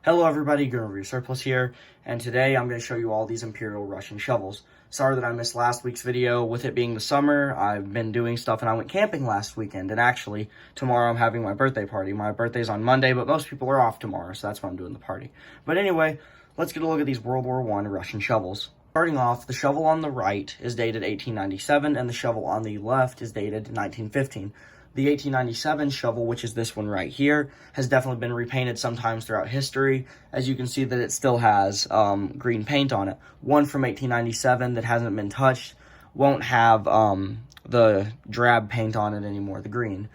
Hello everybody, Gun Review Surplus here, and today I'm going to show you all these Imperial Russian shovels. Sorry that I missed last week's video. With it being the summer, I've been doing stuff and I went camping last weekend, and actually, tomorrow I'm having my birthday party. My birthday's on Monday, but most people are off tomorrow, so that's when I'm doing the party. But anyway, let's get a look at these World War I Russian shovels. Starting off, the shovel on the right is dated 1897, and the shovel on the left is dated 1915. The 1897 shovel, which is this one right here, has definitely been repainted sometimes throughout history. As you can see that it still has green paint on it. One from 1897 that hasn't been touched won't have the drab paint on it anymore, the green.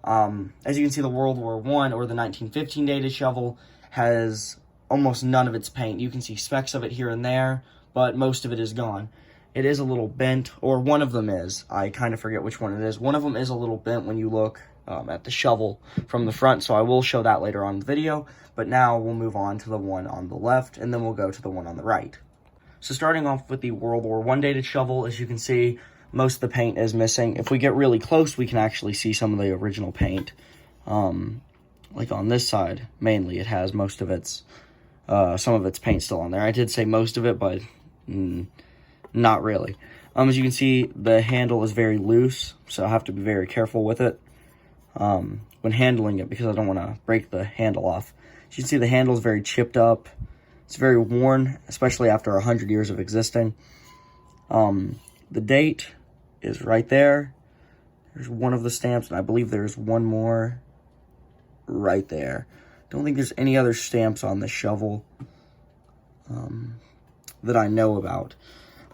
As you can see, the World War I or the 1915 dated shovel has almost none of its paint. You can see specks of it here and there, but most of it is gone. It is a little bent, or one of them is. I kind of forget which one it is. One of them is a little bent when you look at the shovel from the front, so I will show that later on in the video. But now we'll move on to the one on the left, and then we'll go to the one on the right. So starting off with the World War I dated shovel, as you can see, most of the paint is missing. If we get really close, we can actually see some of the original paint. Like on this side, mainly, it has most of its, some of its paint still on there. I did say most of it, but not really. As you can see, the handle is very loose, so I have to be very careful with it when handling it, because I don't want to break the handle off. As you can see, the handle is very chipped up. It's very worn, especially after 100 years of existing. The date is right there. There's one of the stamps, and I believe there's one more right there. Don't think there's any other stamps on the shovel that I know about.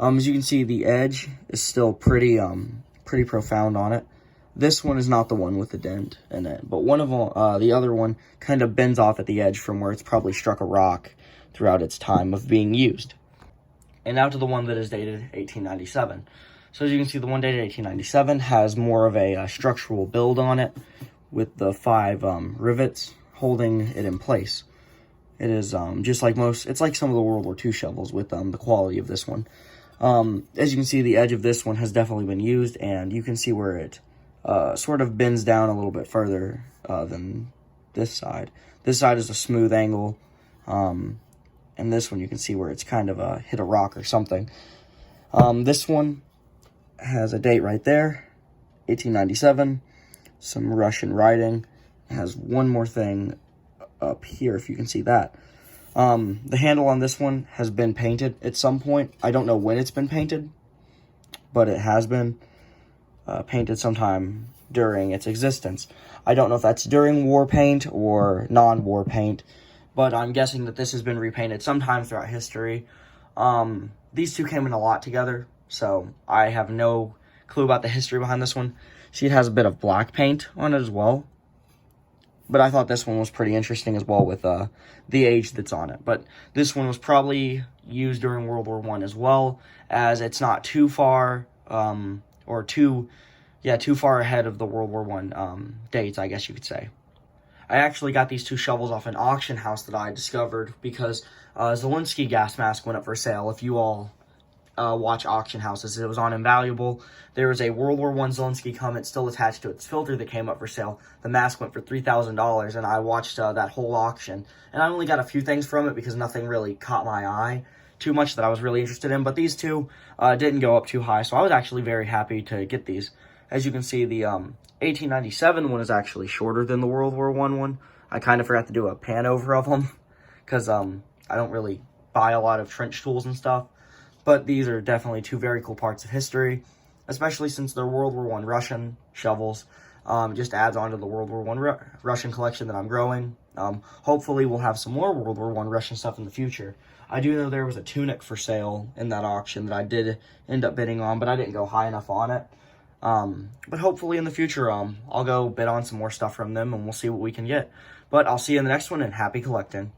As you can see, the edge is still pretty profound on it. This one is not the one with the dent in it, but one of them, the other one kind of bends off at the edge from where it's probably struck a rock throughout its time of being used. And now to the one that is dated 1897. So as you can see, the one dated 1897 has more of a structural build on it, with the 5 rivets holding it in place. It is just like it's like some of the World War II shovels with the quality of this one. As you can see, the edge of this one has definitely been used, and you can see where it sort of bends down a little bit further than this side. This side is a smooth angle, and this one you can see where it's kind of hit a rock or something. This one has a date right there, 1897, some Russian writing. It has one more thing up here, if you can see that. The handle on this one has been painted at some point. I don't know when it's been painted, but it has been painted sometime during its existence. I don't know if that's during war paint or non-war paint, but I'm guessing that this has been repainted sometime throughout history. These two came in a lot together, so I have no clue about the history behind this one. See, it has a bit of black paint on it as well. But I thought this one was pretty interesting as well with the age that's on it. But this one was probably used during World War I as well, as it's not too far, too far ahead of the World War I dates, I guess you could say. I actually got these two shovels off an auction house that I discovered because Zelensky gas mask went up for sale. If you all watch auction houses, it was on Invaluable. There was a World War I Zelensky helmet still attached to its filter that came up for sale. The mask went for $3,000, and I watched that whole auction. And I only got a few things from it because nothing really caught my eye too much that I was really interested in. But these two didn't go up too high, so I was actually very happy to get these. As you can see, the 1897 one is actually shorter than the World War I one. I kind of forgot to do a pan over of them because I don't really buy a lot of trench tools and stuff. But these are definitely two very cool parts of history, especially since they're World War I Russian shovels. Just adds on to the World War I Russian collection that I'm growing. Hopefully we'll have some more World War I Russian stuff in the future. I do know there was a tunic for sale in that auction that I did end up bidding on, but I didn't go high enough on it. But hopefully in the future, I'll go bid on some more stuff from them, and we'll see what we can get. But I'll see you in the next one, and happy collecting.